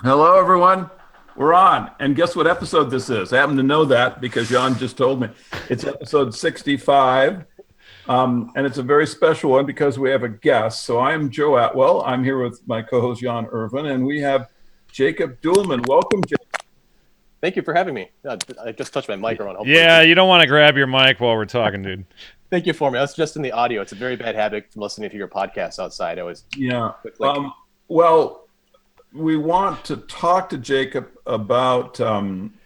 Hello, everyone. We're on. And guess what episode this is? I happen to know that because Jan just told me. It's episode 65. And it's a very special one because we have a guest. So I'm Joe Atwell. I'm here with my co-host, Jan Irvin, and we have Jacob Duellman. Welcome, Jacob. Thank you for having me. I just touched my microphone. Hopefully. Yeah, you don't want to grab your mic while we're talking, dude. Thank you for me. That's just in the audio. It's a very bad habit from listening to your podcast outside. I was well, we want to talk to Jacob about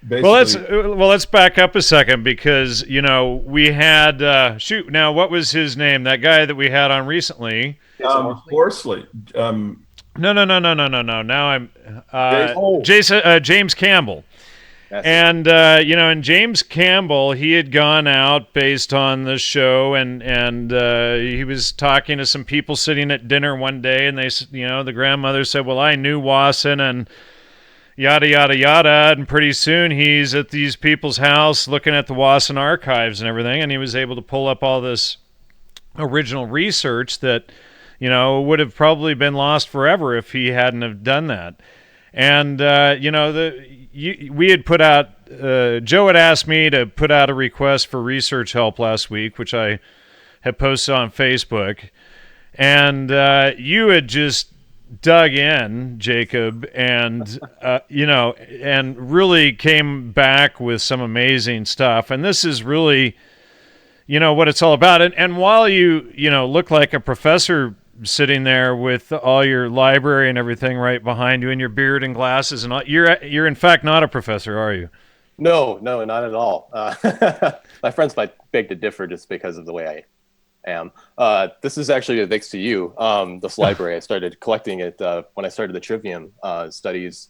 basically. Let's back up a second because we had now what was his name? That guy that we had on recently. Horsley. No. Now I'm James Campbell. And and James Campbell, he had gone out based on the show, and he was talking to some people sitting at dinner one day, and they, the grandmother said, "Well, I knew Wasson," and yada yada yada, and pretty soon he's at these people's house looking at the Wasson archives and everything, and he was able to pull up all this original research that would have probably been lost forever if he hadn't have done that. And we had put out, Joe had asked me to put out a request for research help last week, which I had posted on Facebook. And you had just dug in, Jacob, and, and really came back with some amazing stuff. And this is really, what it's all about. And while you look like a professor sitting there with all your library and everything right behind you and your beard and glasses and all, you're in fact not a professor, are you? No, not at all. My friends might beg to differ just because of the way I am. This is actually thanks to you. This library, I started collecting it when I started the Trivium studies.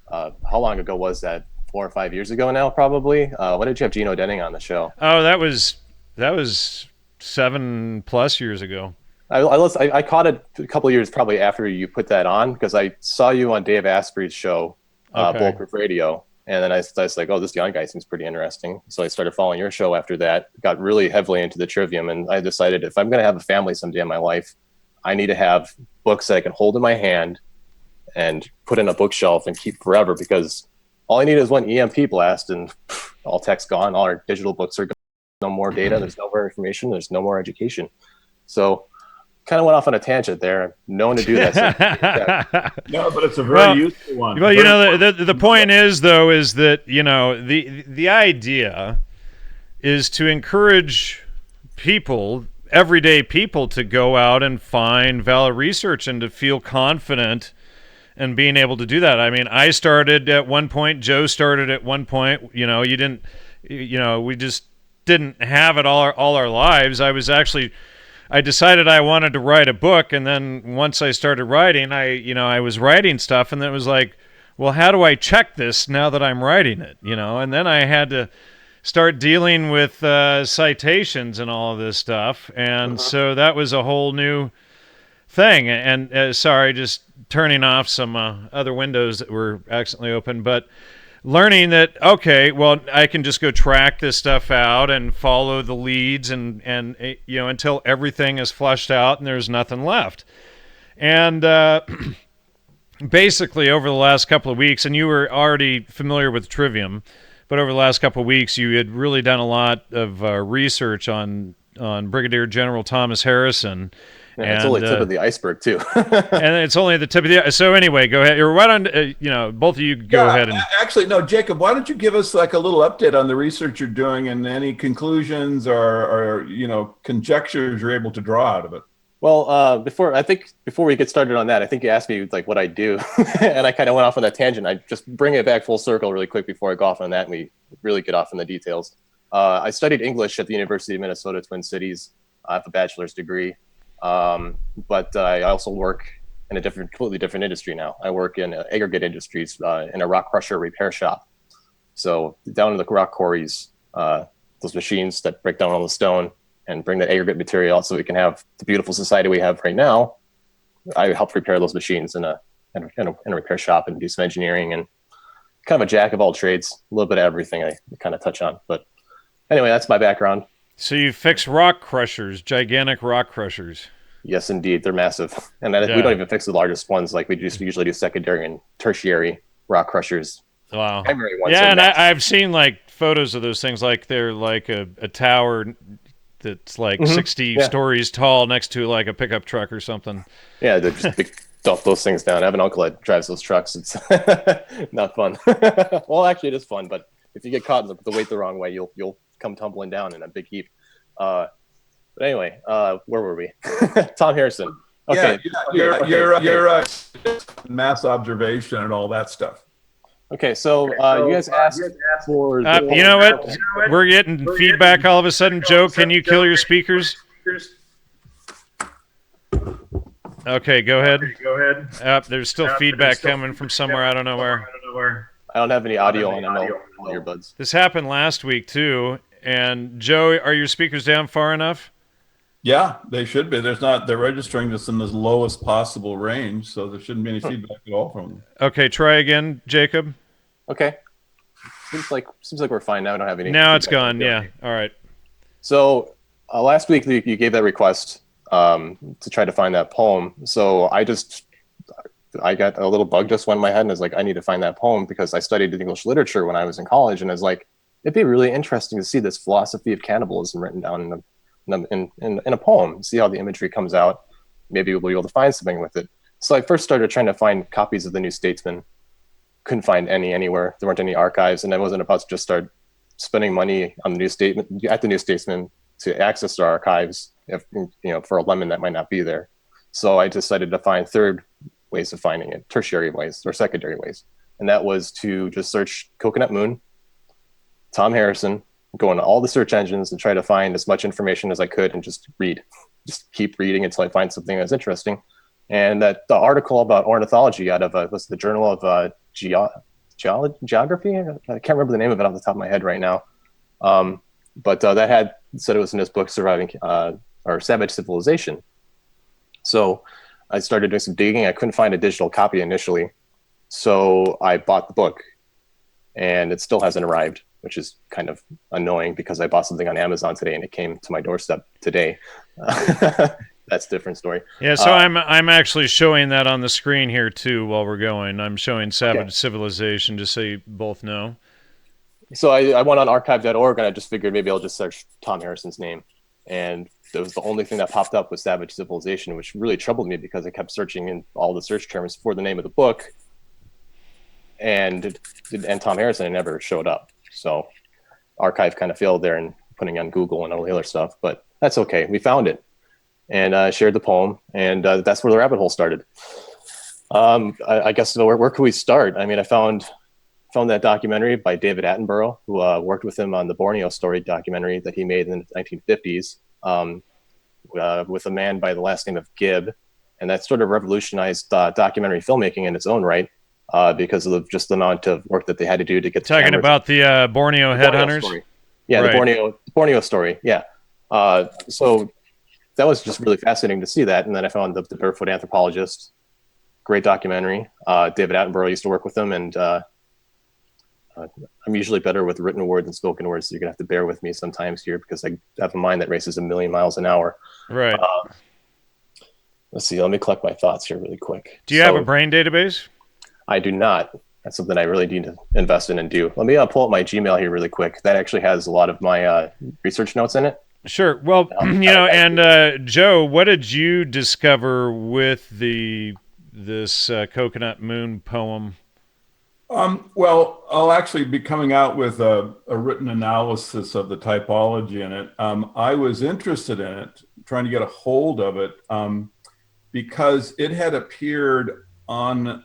How long ago was that? 4 or 5 years ago now, probably. When did you have Gino Denning on the show? Oh, that was 7+ years ago. I caught it a couple of years probably after you put that on because I saw you on Dave Asprey's show, Bulletproof Radio, and then I was like, oh, this young guy seems pretty interesting. So I started following your show after that, got really heavily into the Trivium, and I decided if I'm going to have a family someday in my life, I need to have books that I can hold in my hand and put in a bookshelf and keep forever because all I need is one EMP blast and all text gone, all our digital books are gone, no more data, there's no more information, there's no more education. So kind of went off on a tangent there. I'm known to do that. No, but it's a very useful one. Well, the point is that the idea is to encourage people, everyday people, to go out and find valid research and to feel confident in being able to do that. I mean, I started at one point. Joe started at one point. You didn't. We just didn't have it all our lives. I decided I wanted to write a book, and then once I started writing, I was writing stuff, and then it was like, well, how do I check this now that I'm writing it? And then I had to start dealing with citations and all of this stuff, and so that was a whole new thing. And sorry, just turning off some other windows that were accidentally open, but learning that, okay, well, I can just go track this stuff out and follow the leads and until everything is flushed out and there's nothing left. And basically over the last couple of weeks, and you were already familiar with Trivium, but over the last couple of weeks, you had really done a lot of research on Brigadier-General Thomas Harrisson. Yeah, it's only the tip of the iceberg, too. And it's only the tip of the. So anyway, go ahead. You're right on. Both of you go ahead and. Actually, no, Jacob. Why don't you give us like a little update on the research you're doing and any conclusions or conjectures you're able to draw out of it? Well, before we get started on that, I think you asked me like what I do, and I kind of went off on that tangent. I just bring it back full circle really quick before I go off on that, and we really get off in the details. I studied English at the University of Minnesota Twin Cities. I have a bachelor's degree. But I also work in a completely different industry now. I work in aggregate industries in a rock crusher repair shop. So down in the rock quarries, those machines that break down all the stone and bring that aggregate material out so we can have the beautiful society we have right now. I help repair those machines in a repair shop and do some engineering and kind of a jack of all trades, a little bit of everything I kind of touch on. But anyway, that's my background. So you fix rock crushers, gigantic rock crushers. Yes, indeed, they're massive, and we don't even fix the largest ones. Like we just usually do secondary and tertiary rock crushers. Wow. Primary ones. Yeah, and I've seen like photos of those things. Like they're like a tower that's like 60 stories tall next to like a pickup truck or something. Yeah, they're just big. Dump those things down. I have an uncle that drives those trucks. It's not fun. Well, actually, it is fun, but if you get caught in the weight the wrong way, you'll come tumbling down in a big heap. But anyway, where were we? Tom Harrisson. Okay, you're mass observation and all that stuff. Okay, so you guys asked for. You know what? We're getting feedback all of a sudden. Joe, can you kill your speakers? Okay, go ahead. There's still feedback coming from somewhere. I don't know where. I don't have any audio on earbuds. This happened last week too. And Joe, are your speakers down far enough? Yeah, they should be. They're registering this in the lowest possible range, so there shouldn't be any feedback at all from them. Okay, try again, Jacob. Okay. Seems like we're fine now. I don't have any. Now it's gone. Yeah. All right. So last week you gave that request to try to find that poem. So I got a little bug just went in my head, and I was like, I need to find that poem because I studied English literature when I was in college, and I was like, it'd be really interesting to see this philosophy of cannibalism written down in a poem, see how the imagery comes out. Maybe we'll be able to find something with it. So I first started trying to find copies of the New Statesman. Couldn't find any anywhere. There weren't any archives, and I wasn't about to just start spending money on the New Statesman to access our archives, for a lemon that might not be there. So I decided to find third ways of finding it, tertiary ways or secondary ways. And that was to just search Coconut Moon, Tom Harrisson, go into all the search engines and try to find as much information as I could and just keep reading until I find something that's interesting. And that the article about ornithology out of was the Journal of Geography. I can't remember the name of it off the top of my head right now. But that said it was in his book, Surviving or Savage Civilization. So I started doing some digging. I couldn't find a digital copy initially. So I bought the book, and it still hasn't arrived, which is kind of annoying because I bought something on Amazon today and it came to my doorstep today. That's a different story. Yeah, so I'm actually showing that on the screen here too while we're going. I'm showing Savage Civilization just so you both know. So I went on archive.org and I just figured maybe I'll just search Tom Harrisson's name. And that was the only thing that popped up was Savage Civilization, which really troubled me because I kept searching in all the search terms for the name of the book. And Tom Harrisson never showed up. So archive kind of failed there and putting on Google and all the other stuff, but that's okay. We found it and shared the poem, and that's where the rabbit hole started. I guess where could we start? I mean, I found that documentary by David Attenborough, who worked with him on the Borneo story documentary that he made in the 1950s with a man by the last name of Gibb, and that sort of revolutionized documentary filmmaking in its own right. Because of just the amount of work that they had to do to get talking about the Borneo Head Hunters. Yeah, right. The Borneo story. Yeah. So that was just really fascinating to see that. And then I found the Barefoot Anthropologist, great documentary. David Attenborough used to work with them, and I'm usually better with written word than spoken word, so you're gonna have to bear with me sometimes here because I have a mind that races a million miles an hour. Right. Let's see. Let me collect my thoughts here really quick. Do you have a brain database? I do not. That's something I really need to invest in and do. Let me pull up my Gmail here really quick. That actually has a lot of my research notes in it. Sure. Well, and Joe, what did you discover with this Coconut Moon poem? Well, I'll actually be coming out with a written analysis of the typology in it. I was interested in it, trying to get a hold of it, because it had appeared on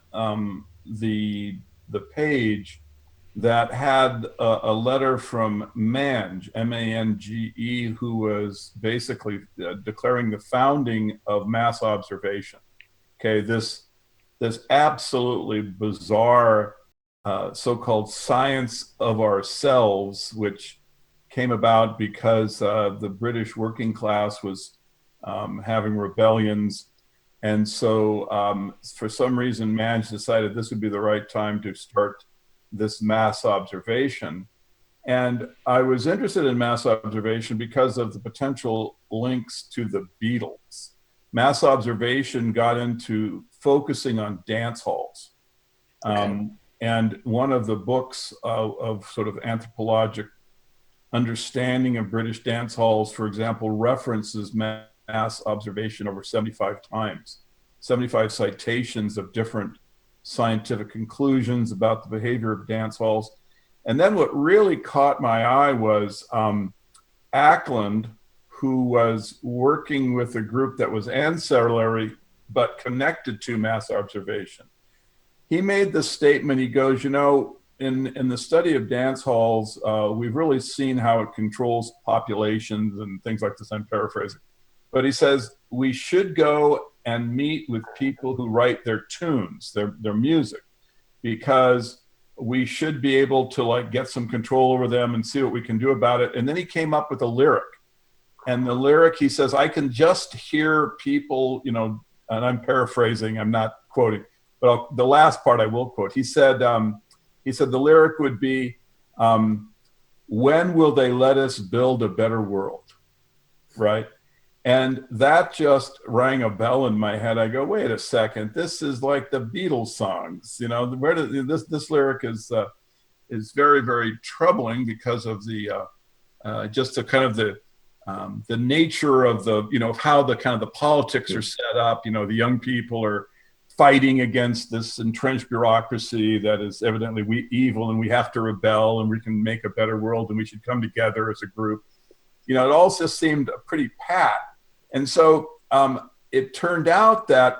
the page that had a letter from Mange, M-A-N-G-E, who was basically declaring the founding of mass observation. Okay, this absolutely bizarre so-called science of ourselves, which came about because the British working class was having rebellions. And so for some reason, Mange decided this would be the right time to start this mass observation. And I was interested in mass observation because of the potential links to the Beatles. mass observation got into focusing on dance halls. And one of the books of sort of anthropologic understanding of British dance halls, for example, references mass observation over 75 times, 75 citations of different scientific conclusions about the behavior of dance halls. And then what really caught my eye was Ackland, who was working with a group that was ancillary but connected to mass observation. He made this statement. He goes, in the study of dance halls, we've really seen how it controls populations and things like this. I'm paraphrasing. But he says, we should go and meet with people who write their tunes, their music, because we should be able to like get some control over them and see what we can do about it. And then he came up with a lyric. And the lyric, he says, I can just hear people, and I'm paraphrasing, I'm not quoting, but the last part I will quote. He said the lyric would be, when will they let us build a better world, right? And that just rang a bell in my head. I go, wait a second, this is like the Beatles songs, where did this lyric is very, very troubling because of the just the kind of the nature of of how the kind of the politics are set up. The young people are fighting against this entrenched bureaucracy that is evidently evil, and we have to rebel, and we can make a better world, and we should come together as a group. It all just seemed pretty pat. And so it turned out that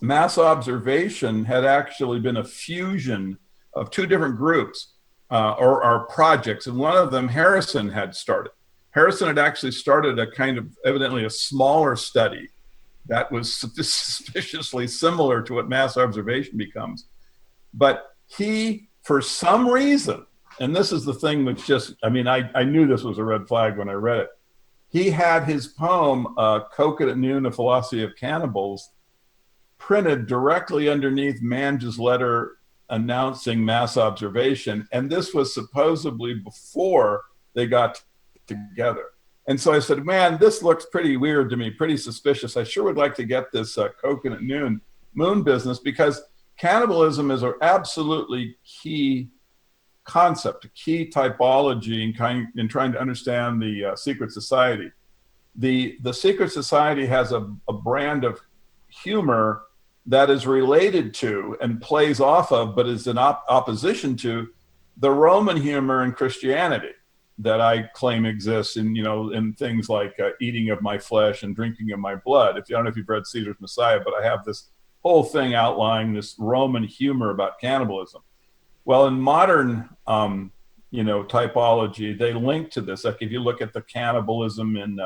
mass observation had actually been a fusion of two different groups or projects. And one of them, Harrisson had started. Harrisson had actually started a kind of evidently a smaller study that was suspiciously similar to what mass observation becomes. But he, for some reason, and this is the thing which just, I knew this was a red flag when I read it. He had his poem, Coconut Noon, A Philosophy of Cannibals, printed directly underneath Mange's letter announcing mass observation. And this was supposedly before they got together. And so I said, man, this looks pretty weird to me, pretty suspicious. I sure would like to get this Coconut Moon business, because cannibalism is an absolutely key concept, a key typology in trying to understand the secret society. The secret society has a brand of humor that is related to and plays off of, but is in opposition to the Roman humor in Christianity that I claim exists in things like eating of my flesh and drinking of my blood. I don't know if you've read Caesar's Messiah, but I have this whole thing outlining this Roman humor about cannibalism. Well, in modern, typology, they link to this. Like if you look at the cannibalism in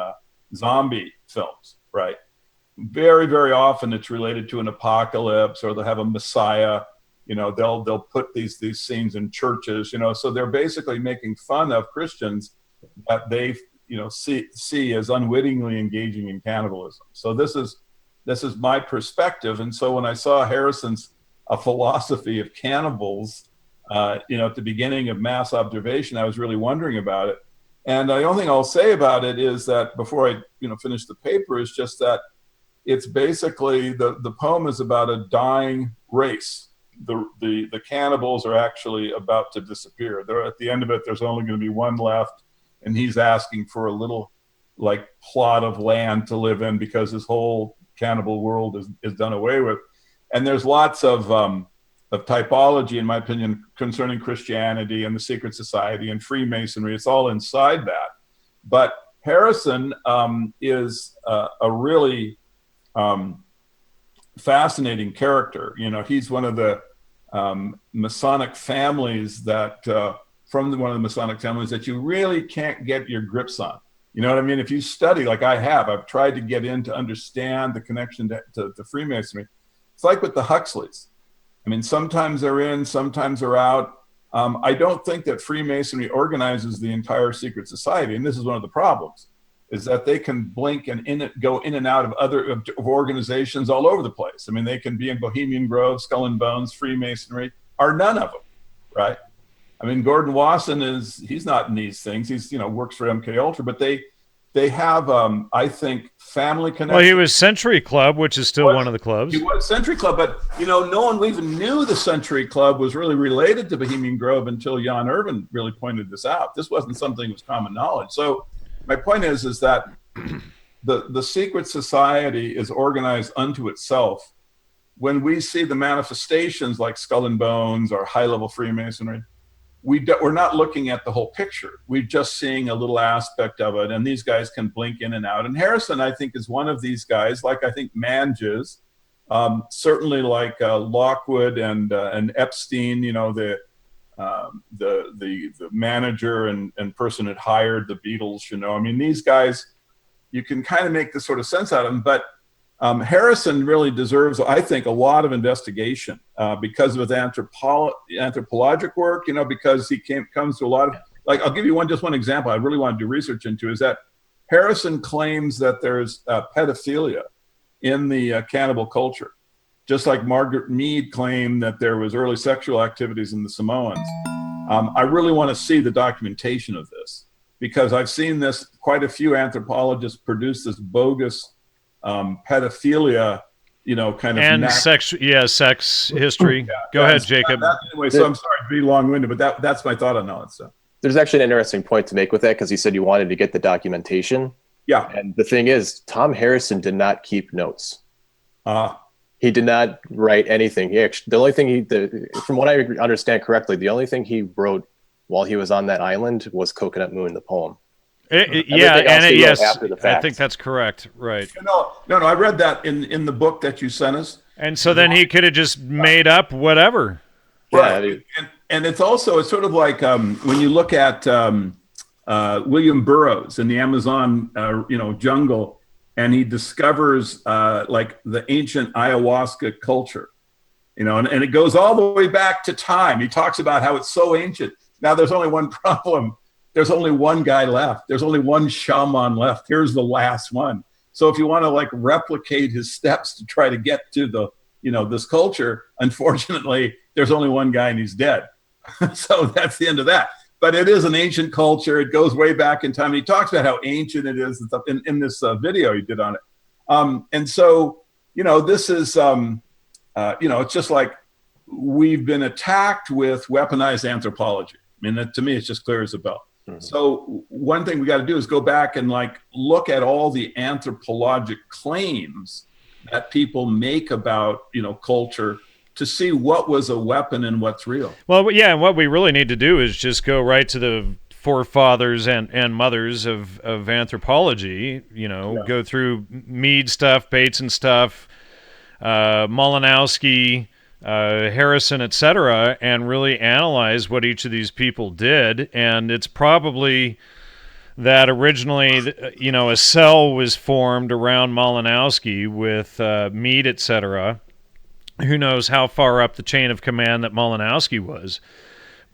zombie films, right? Very, very often it's related to an apocalypse, or they'll have a Messiah. They'll put these scenes in churches. So they're basically making fun of Christians that they, see as unwittingly engaging in cannibalism. So this is my perspective. And so when I saw Harrison's A Philosophy of Cannibals, at the beginning of mass observation, I was really wondering about it. And the only thing I'll say about it is that before I, finish the paper, is just that it's basically the poem is about a dying race. The cannibals are actually about to disappear. They're at the end of it. There's only going to be one left, and he's asking for a little plot of land to live in because his whole cannibal world is done away with. And there's lots of typology, in my opinion, concerning Christianity and the secret society and Freemasonry. It's all inside that. But Harrisson is a really fascinating character. He's one of the Masonic families that, one of the Masonic families that you really can't get your grips on. You know what I mean? If you study, like I have, I've tried to get in to understand the connection to Freemasonry. It's like with the Huxleys. Sometimes they're in, sometimes they're out. I don't think that Freemasonry organizes the entire secret society. And this is one of the problems, is that they can blink and go in and out of other organizations all over the place. They can be in Bohemian Grove, Skull and Bones, Freemasonry, or none of them, right? Gordon Wasson he's not in these things. He's, works for MKUltra, but they have, I think, family connection. Well, he was Century Club, which is still one of the clubs. He was Century Club, but no one even knew the Century Club was really related to Bohemian Grove until Jan Irvin really pointed this out. This wasn't something that was common knowledge. So my point is that the secret society is organized unto itself. When we see the manifestations like Skull and Bones or high-level Freemasonry, we're not looking at the whole picture. We're just seeing a little aspect of it, and these guys can blink in and out. And Harrisson, I think, is one of these guys, like I think Manges, certainly like Lockwood and Epstein, the manager and person that hired the Beatles. I mean, these guys, you can kind of make this sort of sense out of them, but Harrisson really deserves, I think, a lot of investigation because of his anthropologic work, because he comes to a lot of, like, I'll give you just one example I really want to do research into, is that Harrisson claims that there's pedophilia in the cannibal culture, just like Margaret Mead claimed that there was early sexual activities in the Samoans. I really want to see the documentation of this, because I've seen this, quite a few anthropologists produce this bogus pedophilia, kind of, and sex history. Go ahead, Jacob. Anyway, so I'm sorry to be long-winded, but that's my thought on all that stuff. There's actually an interesting point to make with that, because you said you wanted to get the documentation. Yeah. And the thing is, Tom Harrisson did not keep notes. He did not write anything. The only thing from what I understand correctly, the only thing he wrote while he was on that island was Coconut Moon, the poem. Yes, I think that's correct. Right. No. I read that in the book that you sent us. And so then he could have just made up whatever. Right. Yeah. And it's sort of like when you look at William Burroughs in the Amazon, jungle, and he discovers like the ancient ayahuasca culture, and it goes all the way back to time. He talks about how it's so ancient. Now there's only one problem. There's only one guy left. There's only one shaman left. Here's the last one. So if you want to like replicate his steps to try to get to the, this culture, unfortunately, there's only one guy and he's dead. So that's the end of that. But it is an ancient culture. It goes way back in time. And he talks about how ancient it is and stuff in this video he did on it. And so, this is, it's just like we've been attacked with weaponized anthropology. I mean, to me, it's just clear as a bell. So one thing we got to do is go back and like look at all the anthropologic claims that people make about, culture, to see what was a weapon and what's real. Well, yeah, and what we really need to do is just go right to the forefathers and mothers of anthropology, go through Mead stuff, Bateson stuff, Malinowski, Harrisson, etc., and really analyze what each of these people did. And it's probably that originally, a cell was formed around Malinowski with Mead, etc. Who knows how far up the chain of command that Malinowski was.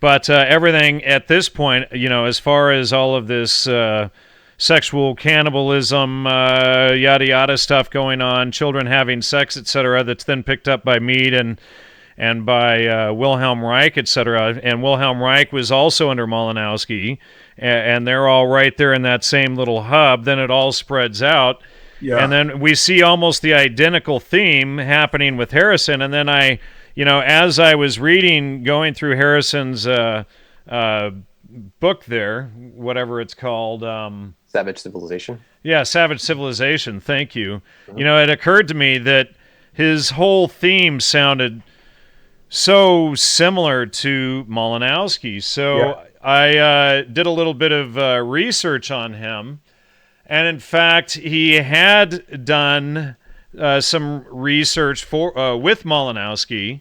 But everything at this point, as far as all of this sexual cannibalism, yada yada stuff going on, children having sex, etc., that's then picked up by Mead and by Wilhelm Reich, etc. And Wilhelm Reich was also under Malinowski, and they're all right there in that same little hub. Then it all spreads out. Yeah. And then we see almost the identical theme happening with Harrisson. And then as I was going through Harrison's book there, whatever it's called. Savage Civilization. Yeah, Savage Civilization. Thank you. Mm-hmm. It occurred to me that his whole theme sounded so similar to Malinowski. So I did a little bit of research on him. And in fact, he had done some research with Malinowski,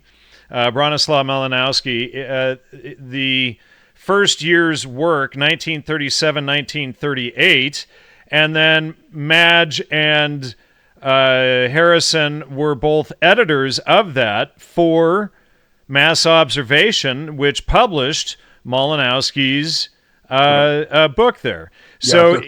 Bronislaw Malinowski. The first year's work, 1937-1938, and then Madge and Harrisson were both editors of that for Mass Observation, which published Malinowski's book there. So,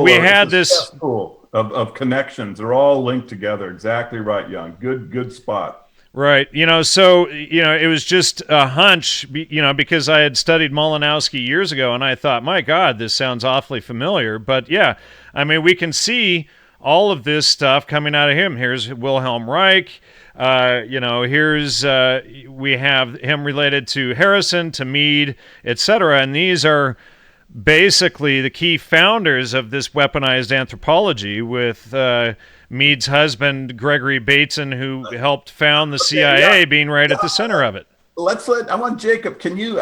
we had this school of connections. They're all linked together. Exactly right, Young. Good spot. Right. So, it was just a hunch, because I had studied Malinowski years ago, and I thought, my God, this sounds awfully familiar. But yeah, I mean, we can see all of this stuff coming out of him. Here's Wilhelm Reich. Here's we have him related to Harrison, to Meade, etc. And these are basically the key founders of this weaponized anthropology, with Meade's husband, Gregory Bateson, who helped found the CIA, being right at the center of it. I want Jacob, can you,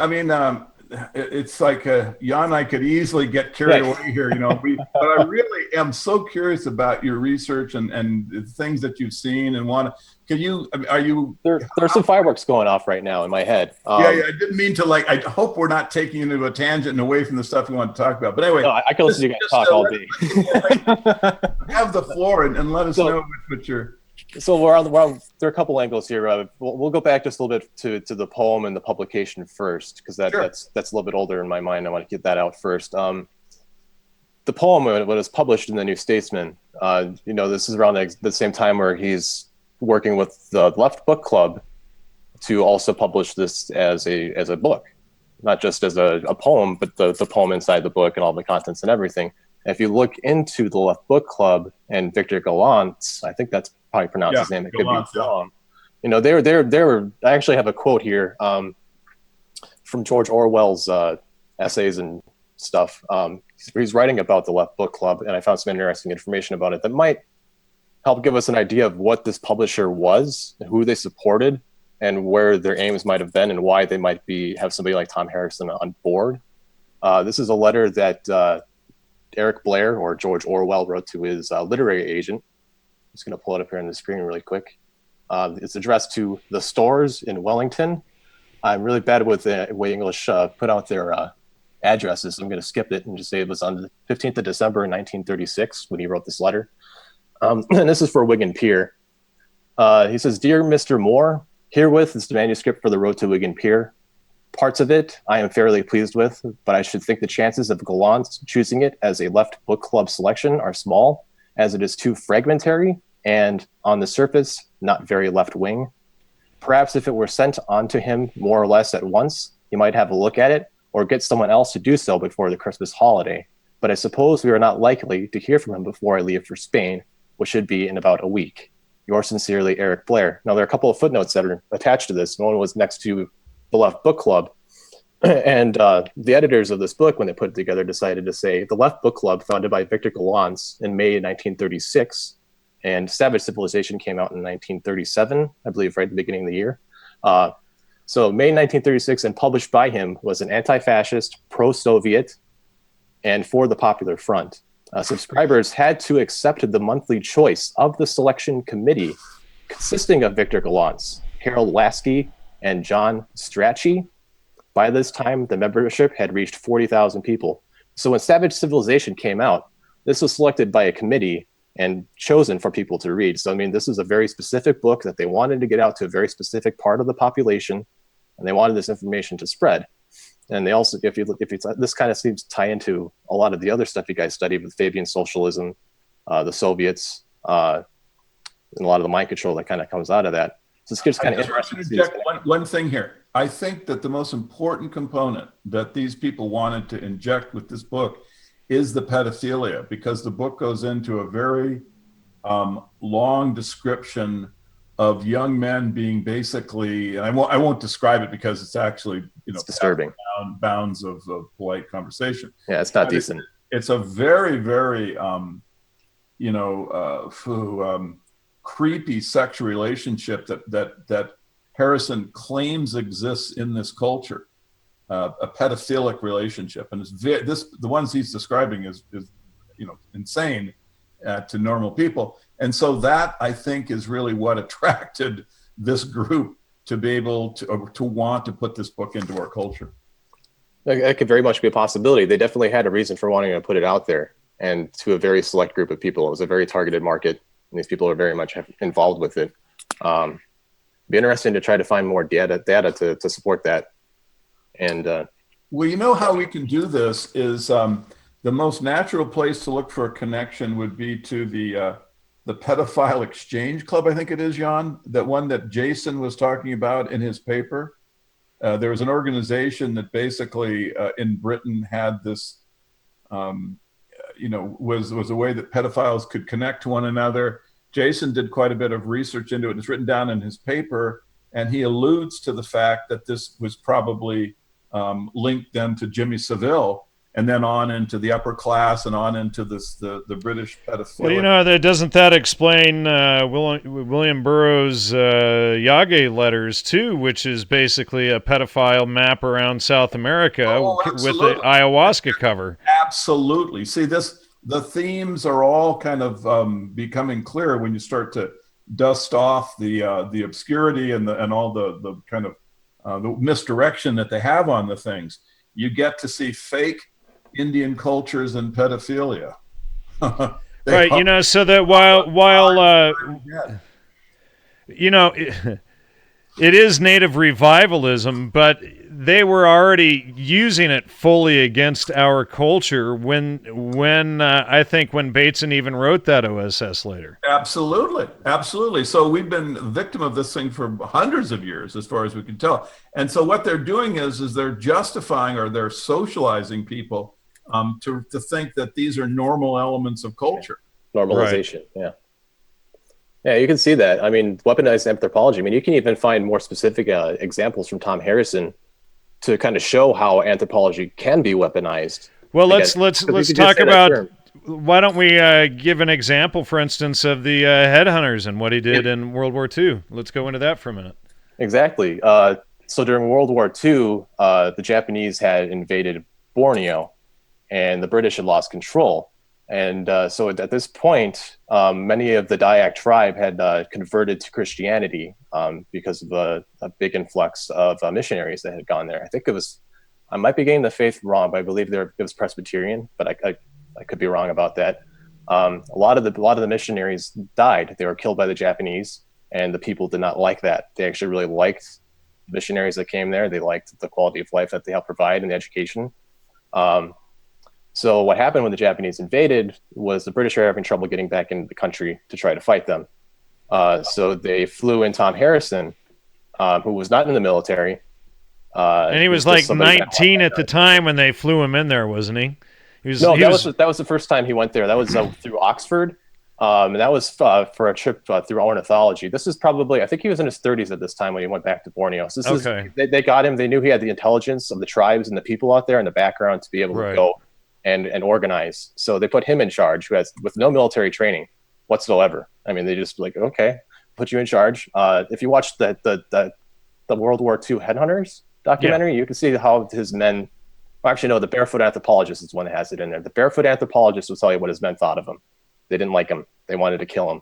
it's like Jan and I could easily get carried away here, but I really am so curious about your research and the things that you've seen and there's some fireworks going off right now in my head. I didn't mean to, I hope we're not taking into a tangent and away from the stuff we want to talk about. But anyway, no, I can listen to you guys talk all day. Have the floor and let us know what you're. So there are a couple angles here. We'll go back just a little bit to the poem and the publication first, because that's a little bit older in my mind. I want to get that out first. The poem, when it was published in the New Statesman, this is around the same time where he's working with the Left Book Club to also publish this as a book, not just as a poem, but the poem inside the book and all the contents and everything. And if you look into the Left Book Club and Victor Gallant, I think that's probably pronounced his name. It could be wrong. They were. I actually have a quote here from George Orwell's essays and stuff. He's writing about the Left Book Club, and I found some interesting information about it that might help give us an idea of what this publisher was, who they supported, and where their aims might have been, and why they might have somebody like Tom Harrisson on board. This is a letter that Eric Blair, or George Orwell, wrote to his literary agent. I'm just going to pull it up here on the screen really quick. It's addressed to the stores in Wellington. I'm really bad with the way English put out their addresses. I'm going to skip it and just say it was on the 15th of December in 1936 when he wrote this letter. And this is for Wigan Pier. He says, "Dear Mr. Moore, herewith is the manuscript for the Road to Wigan Pier. Parts of it I am fairly pleased with, but I should think the chances of Gallant choosing it as a Left Book Club selection are small, as it is too fragmentary and, on the surface, not very left-wing. Perhaps if it were sent on to him more or less at once, he might have a look at it, or get someone else to do so before the Christmas holiday. But I suppose we are not likely to hear from him before I leave for Spain, which should be in about a week. Yours sincerely, Eric Blair." Now, there are a couple of footnotes that are attached to this. One was next to the Left Book Club. And the editors of this book, when they put it together, decided to say the Left Book Club, founded by Victor Gallant in May 1936, and Savage Civilization came out in 1937, I believe, right at the beginning of the year. So May 1936, and published by him, was an anti-fascist, pro-Soviet, and for the Popular Front. Subscribers had to accept the monthly choice of the selection committee, consisting of Victor Gallant, Harold Lasky, and John Strachey. By this time, the membership had reached 40,000 people. So when Savage Civilization came out, this was selected by a committee and chosen for people to read. So, this is a very specific book that they wanted to get out to a very specific part of the population, and they wanted this information to spread. And they also, this kind of seems to tie into a lot of the other stuff you guys studied with Fabian socialism, the Soviets, and a lot of the mind control that kind of comes out of that. So it's just kind of interesting to see. One thing here. I think that the most important component that these people wanted to inject with this book is the pedophilia, because the book goes into a very long description of young men being basically, and I won't describe it because it's actually, it's disturbing bounds of polite conversation. Yeah, it's not decent. It's a very, very, creepy sexual relationship that Harrison claims exists in this culture, a pedophilic relationship, and the ones he's describing is insane to normal people, and so that, I think, is really what attracted this group to be able to want to put this book into our culture. That could very much be a possibility. They definitely had a reason for wanting to put it out there, and to a very select group of people. It was a very targeted market, and these people are very much involved with it. Be interesting to try to find more data to support that. And well, how we can do this is the most natural place to look for a connection would be to the the Pedophile Exchange Club, I think it is, Jan, that one that Jason was talking about in his paper. There was an organization that basically in Britain had this, was a way that pedophiles could connect to one another. Jason did quite a bit of research into it. It's written down in his paper, and he alludes to the fact that this was probably linked then to Jimmy Savile, and then on into the upper class and on into the British pedophilia. Well, doesn't that explain William Burroughs' Yage letters too, which is basically a pedophile map around South America with the ayahuasca cover. Absolutely. See, the themes are all kind of becoming clear when you start to dust off the obscurity and all the kind of the misdirection that they have on the things. You get to see fake Indian cultures and pedophilia. Right, so that while it is native revivalism, but they were already using it fully against our culture when I think when Bateson even wrote that OSS later. Absolutely. So we've been a victim of this thing for hundreds of years, as far as we can tell. And so what they're doing is they're justifying, or they're socializing people to think that these are normal elements of culture. Normalization, right. Yeah, you can see that. I mean, weaponized anthropology. I mean, you can even find more specific examples from Tom Harrisson to kind of show how anthropology can be weaponized. Well, let's talk about. Why don't we give an example, for instance, of the headhunters and what he did in World War II? Let's go into that for a minute. Exactly. So during World War II, the Japanese had invaded Borneo, and the British had lost control. And so at this point, many of the Dayak tribe had converted to Christianity because of a big influx of missionaries that had gone there. I think it was, I might be getting the faith wrong, but I believe it was Presbyterian, but I could be wrong about that. A lot of the missionaries died. They were killed by the Japanese, and the people did not like that. They actually really liked missionaries that came there. They liked the quality of life that they helped provide and the education. So what happened when the Japanese invaded was the British were having trouble getting back into the country to try to fight them. So they flew in Tom Harrisson, who was not in the military. And he was like 19 at the time when they flew him in there, wasn't he? That was the first time he went there. That was through Oxford. And that was for a trip through ornithology. This is probably, I think he was in his 30s at this time when he went back to Borneo. So they got him. They knew he had the intelligence of the tribes and the people out there in the background to be able to go and organize. So they put him in charge, with no military training whatsoever. I mean, they just like, okay, put you in charge. If you watch the World War II Headhunters documentary, you can see how his men, the Barefoot Anthropologist is one that has it in there. The Barefoot Anthropologist will tell you what his men thought of him. They didn't like him. They wanted to kill him.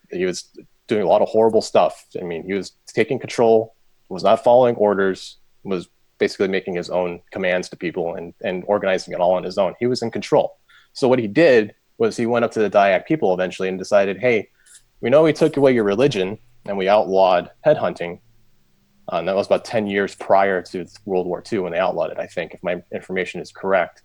He was doing a lot of horrible stuff. I mean, he was taking control, was not following orders, was basically making his own commands to people and organizing it all on his own. He was in control. So what he did was he went up to the Dayak people eventually and decided, hey, we know we took away your religion and we outlawed headhunting. And that was about 10 years prior to World War II when they outlawed it, I think, if my information is correct.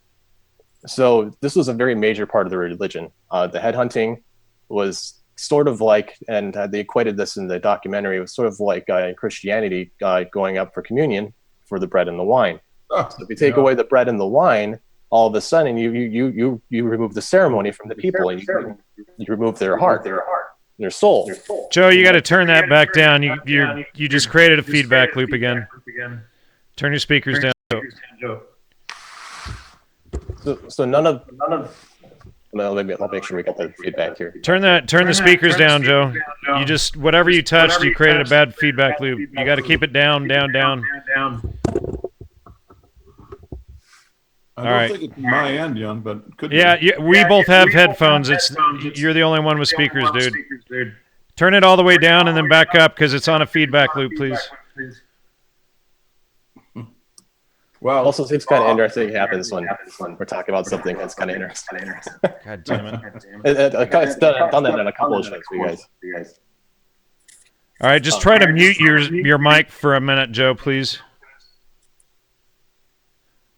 So this was a very major part of the religion. The headhunting was sort of like, and they equated this in the documentary, it was sort of like Christianity going up for communion for the bread and the wine. So if you take away the bread and the wine, all of a sudden you remove the ceremony from the people, and you remove their heart, their soul. Joe, you got to turn that back down. You just created a feedback loop again. Turn your speakers down, Joe. So none of. I'll make sure we get the feedback here. Turn the speakers down, Joe. You just, whatever you touched, you created a bad feedback loop. You got to keep it down. I don't think it's my end, Jan, but it could be. Yeah, we both have headphones. You're the only one with speakers, dude. Turn it all the way down and then back up because it's on a feedback loop, please. Well, also seems kind of interesting happens when we're talking about something that's kind of interesting. God damn it. It's done that in a couple of shows for you guys. All right, just try to mute your mic for a minute, Joe, please.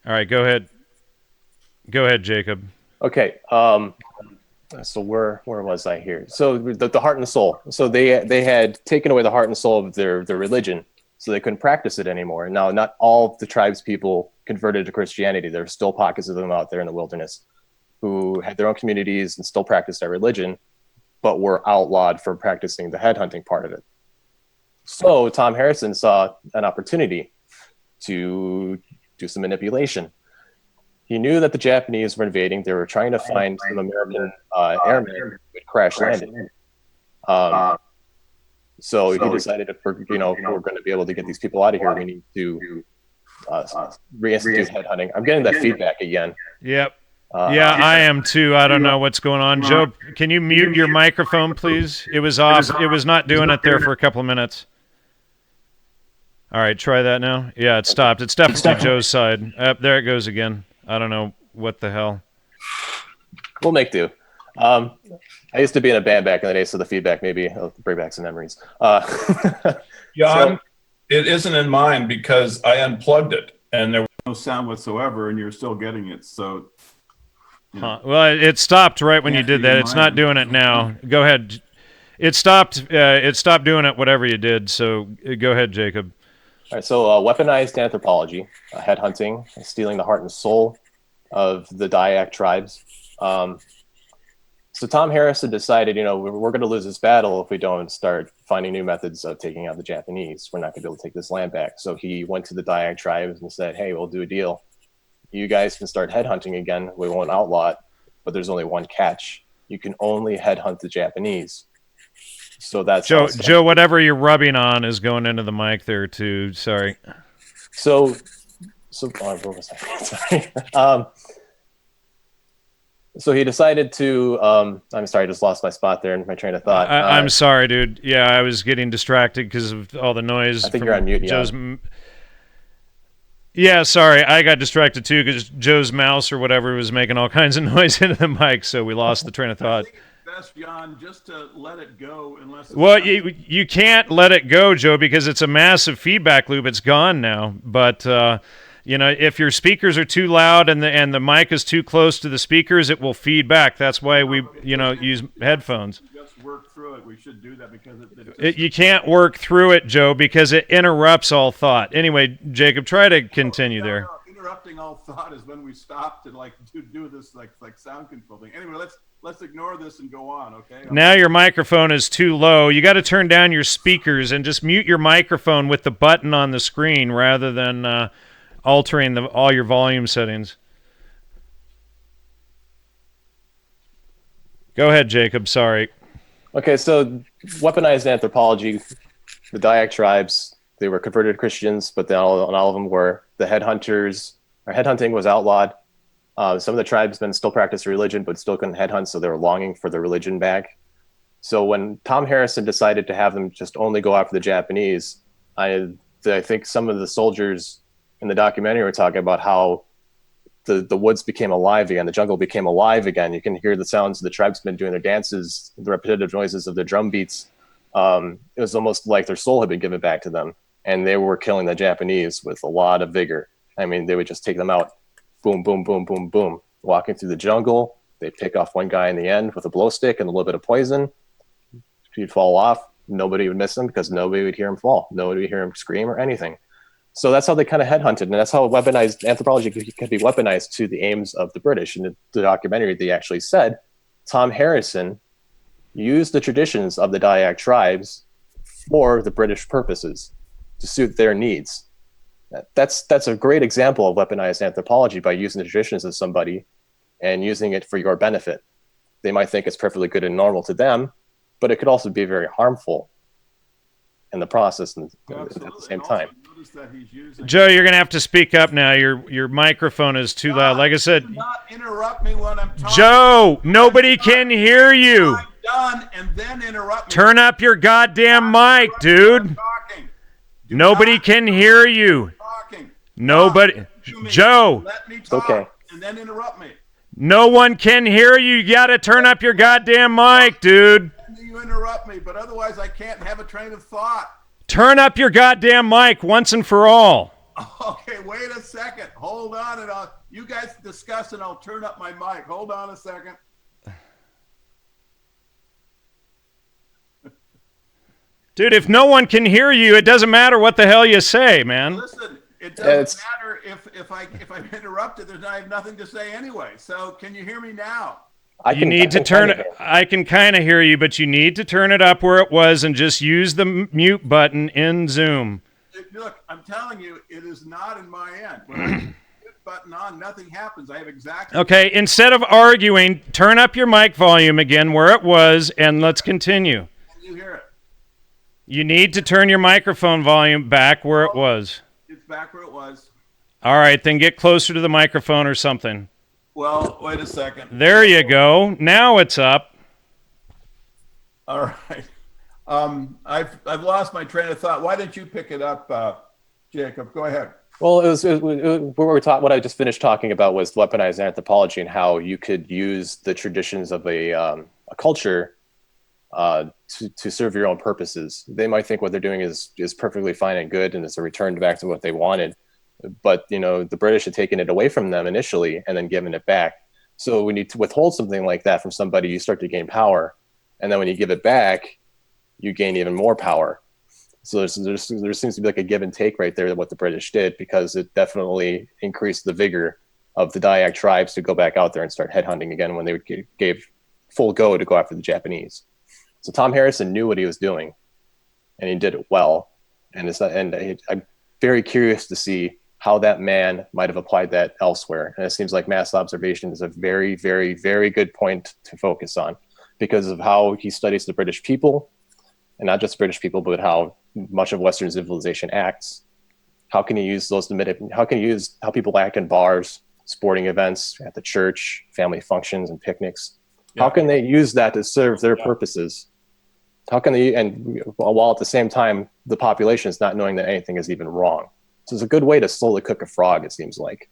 All right, go ahead. Go ahead, Jacob. Okay. So where was I here? So the heart and the soul. So they had taken away the heart and soul of their religion, so they couldn't practice it anymore. Now, not all of the tribes people converted to Christianity. There are still pockets of them out there in the wilderness who had their own communities and still practiced their religion, but were outlawed for practicing the headhunting part of it. So Tom Harrisson saw an opportunity to do some manipulation. He knew that the Japanese were invading. They were trying to find some American airmen who had crash landed. So he decided, if we're going to be able to get these people out of here, we need to reinstitute headhunting. I'm getting that feedback again. Yep. Yeah, I am too. I don't know what's going on. Joe, can you mute your microphone, please? It was off. It was not doing it there for a couple of minutes. All right, try that now. Yeah, it stopped. It's definitely Joe's side. There it goes again. I don't know what the hell. We'll make do. I used to be in a band back in the day, so the feedback maybe will bring back some memories. John, it isn't in mine because I unplugged it and there was no sound whatsoever, and you're still getting it. So, well, it stopped right when you did that. It's not doing it now. Go ahead. It stopped. It stopped doing it. Whatever you did. So go ahead, Jacob. All right, so weaponized anthropology, headhunting, stealing the heart and soul of the Dayak tribes. So Tom Harrisson decided, we're going to lose this battle if we don't start finding new methods of taking out the Japanese. We're not going to be able to take this land back. So he went to the Dayak tribes and said, hey, we'll do a deal. You guys can start headhunting again. We won't outlaw it, but there's only one catch. You can only headhunt the Japanese. So that's Joe. Whatever you're rubbing on is going into the mic there too. Sorry. So where was I? Sorry. So he decided to. I'm sorry, I just lost my spot there in my train of thought. I'm sorry, dude. Yeah, I was getting distracted because of all the noise. I think you're on mute. Joe's. Yeah, sorry, I got distracted too because Joe's mouse or whatever was making all kinds of noise into the mic, so we lost the train of thought. Best, John, just to let it go unless it's you can't let it go, Joe, because it's a massive feedback loop. It's gone now. But if your speakers are too loud and the mic is too close to the speakers, it will feed back. That's why we use headphones. Just work through it. We should do that because you can't work through it, Joe, because it interrupts all thought. Anyway, Jacob, try to continue there. Interrupting all thought is when we stop to do this like sound control thing. Anyway, let's ignore this and go on, okay? Now your microphone is too low. You got to turn down your speakers and just mute your microphone with the button on the screen rather than altering all your volume settings. Go ahead, Jacob. Sorry. Okay, so weaponized anthropology, the Dayak tribes, they were converted Christians, but all of them were. The headhunting was outlawed. Some of the tribesmen still practiced religion, but still couldn't headhunt, so they were longing for their religion back. So when Tom Harrisson decided to have them just only go after the Japanese, I think some of the soldiers in the documentary were talking about how the woods became alive again, the jungle became alive again. You can hear the sounds of the tribesmen doing their dances, the repetitive noises of the drum beats. It was almost like their soul had been given back to them, and they were killing the Japanese with a lot of vigor. I mean, they would just take them out, boom, boom, boom, boom, boom. Walking through the jungle, they'd pick off one guy in the end with a glow stick and a little bit of poison. He'd fall off. Nobody would miss him because nobody would hear him fall. Nobody would hear him scream or anything. So that's how they kind of headhunted, and that's how weaponized anthropology could be weaponized to the aims of the British. In the documentary, they actually said Tom Harrisson used the traditions of the Dayak tribes for the British purposes to suit their needs. That's a great example of weaponized anthropology, by using the traditions of somebody and using it for your benefit. They might think it's perfectly good and normal to them, but it could also be very harmful in the process and at the same time. Joe, you're gonna have to speak up now. Your microphone is too loud. Like I said, do not interrupt me when I'm talking. Joe, nobody can hear you. I'm done, and then interrupt me. Turn up your goddamn mic, dude. Nobody can hear you. Nobody. Joe. Let me talk, okay. And then interrupt me. No one can hear you. You gotta turn up your goddamn mic, dude. You interrupt me, but otherwise I can't have a train of thought. Turn up your goddamn mic once and for all. Okay, wait a second. Hold on, and you guys discuss, and I'll turn up my mic. Hold on a second. Dude, if no one can hear you, it doesn't matter what the hell you say, man. Listen, it doesn't matter if I'm interrupted. I have nothing to say anyway. So can you hear me now? I can kind of hear you, but you need to turn it up where it was and just use the mute button in Zoom. Look, I'm telling you, it is not in my end. When I put the mute button on, nothing happens. I have exactly. Okay, instead of arguing, turn up your mic volume again where it was, and let's continue. Can you hear it? You need to turn your microphone volume back where it was. It's back where it was. All right, then get closer to the microphone or something. Well, wait a second. There you go. Now it's up. All right. I've lost my train of thought. Why didn't you pick it up, Jacob? Go ahead. Well, what I just finished talking about was weaponized anthropology and how you could use the traditions of a culture to serve your own purposes. They might think what they're doing is perfectly fine and good, and it's a return back to what they wanted. But the British had taken it away from them initially and then given it back. So when you withhold something like that from somebody, you start to gain power, and then when you give it back, you gain even more power. So there seems to be like a give and take right there, what the British did, because it definitely increased the vigor of the Dayak tribes to go back out there and start headhunting again when they gave full go to go after the Japanese. So Tom Harrisson knew what he was doing, and he did it well. And I'm very curious to see how that man might have applied that elsewhere. And it seems like mass observation is a very, very, very good point to focus on because of how he studies the British people, and not just British people, but how much of Western civilization acts. How can you use how people act in bars, sporting events, at the church, family functions and picnics? Yeah. How can they use that to serve their purposes? How can they, and while at the same time, the population is not knowing that anything is even wrong. So it's a good way to slowly cook a frog, it seems like.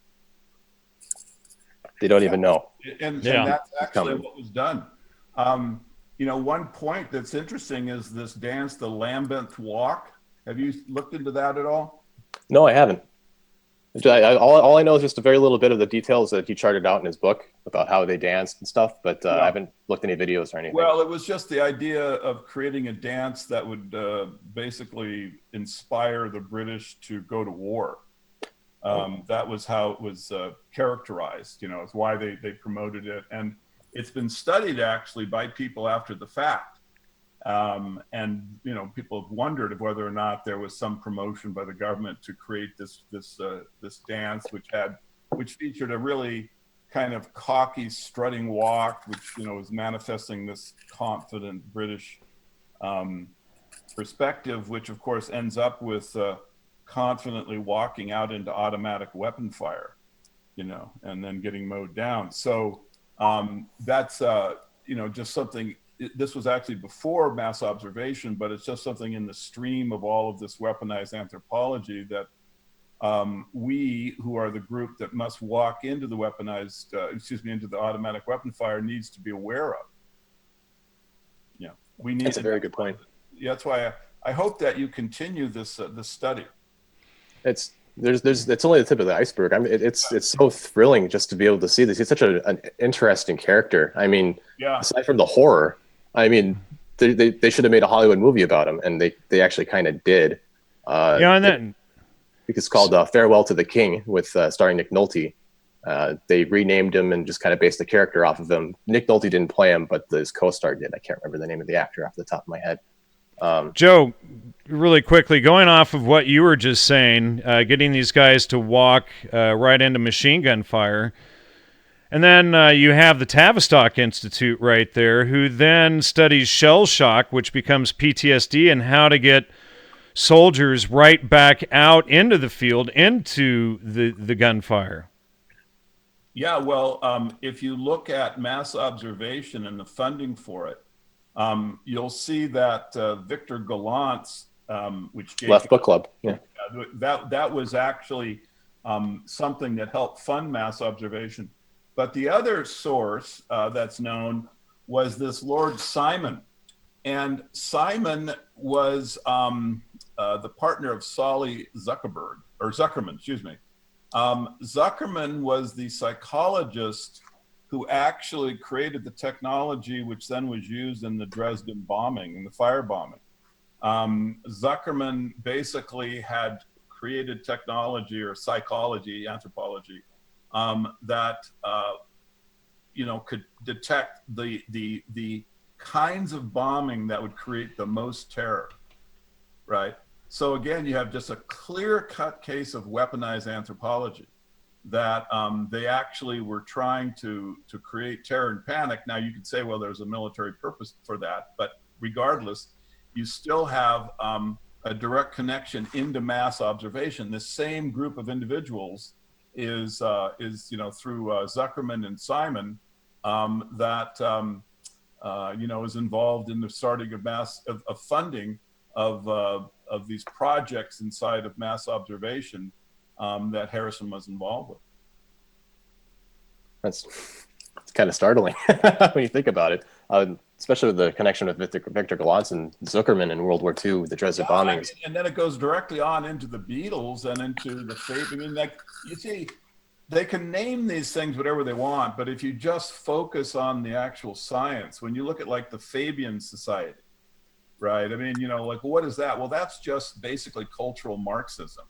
They don't even know. And that's actually what was done. One point that's interesting is this dance, the Lambeth Walk. Have you looked into that at all? No, I haven't. All I know is just a very little bit of the details that he charted out in his book about how they danced and stuff, but I haven't looked at any videos or anything. Well, it was just the idea of creating a dance that would basically inspire the British to go to war. That was how it was characterized, it's why they promoted it. And it's been studied actually by people after the fact. And people have wondered whether or not there was some promotion by the government to create this dance, which featured a really kind of cocky, strutting walk, which was manifesting this confident British perspective, which of course ends up with confidently walking out into automatic weapon fire, and then getting mowed down. So that's just something. This was actually before mass observation, but it's just something in the stream of all of this weaponized anthropology that we, who are the group that must walk into the into the automatic weapon fire, needs to be aware of. We need. That's a very good point. Yeah, that's why I hope that you continue this study. It's only the tip of the iceberg. I mean, it's so thrilling just to be able to see this. He's such an interesting character. I mean, aside from the horror, I mean, they should have made a Hollywood movie about him, and they actually kind of did. And then it's called Farewell to the King with starring Nick Nolte. They renamed him and just kind of based the character off of him. Nick Nolte didn't play him, but his co-star did. I can't remember the name of the actor off the top of my head. Joe, really quickly, going off of what you were just saying, getting these guys to walk right into machine gun fire. And then you have the Tavistock Institute right there, who then studies shell shock, which becomes PTSD, and how to get soldiers right back out into the field, into the gunfire. Yeah, well, if you look at mass observation and the funding for it, you'll see that Victor Gallant's, which Left Book Club, that was actually something that helped fund mass observation. But the other source that's known was this Lord Simon, and Simon was the partner of Solly Zuckerman, excuse me. Zuckerman was the psychologist who actually created the technology which then was used in the Dresden bombing and the firebombing. Zuckerman basically had created technology or psychology, anthropology, that could detect the kinds of bombing that would create the most terror, right? So again, you have just a clear-cut case of weaponized anthropology, that they actually were trying to create terror and panic. Now you could say, well, there's a military purpose for that, but regardless, you still have a direct connection into mass observation. This same group of individuals is through Zuckerman and Simon that is involved in the starting of funding of these projects inside of mass observation that Harrisson was involved with. It's kind of startling when you think about it, especially with the connection with Victor Gallant and Zuckerman in World War II, the Dresden bombings. And then it goes directly on into the Beatles and into the fate. I mean, like, you see, they can name these things whatever they want, but if you just focus on the actual science, when you look at like the Fabian Society, right? I mean, like, what is that? Well, that's just basically cultural Marxism.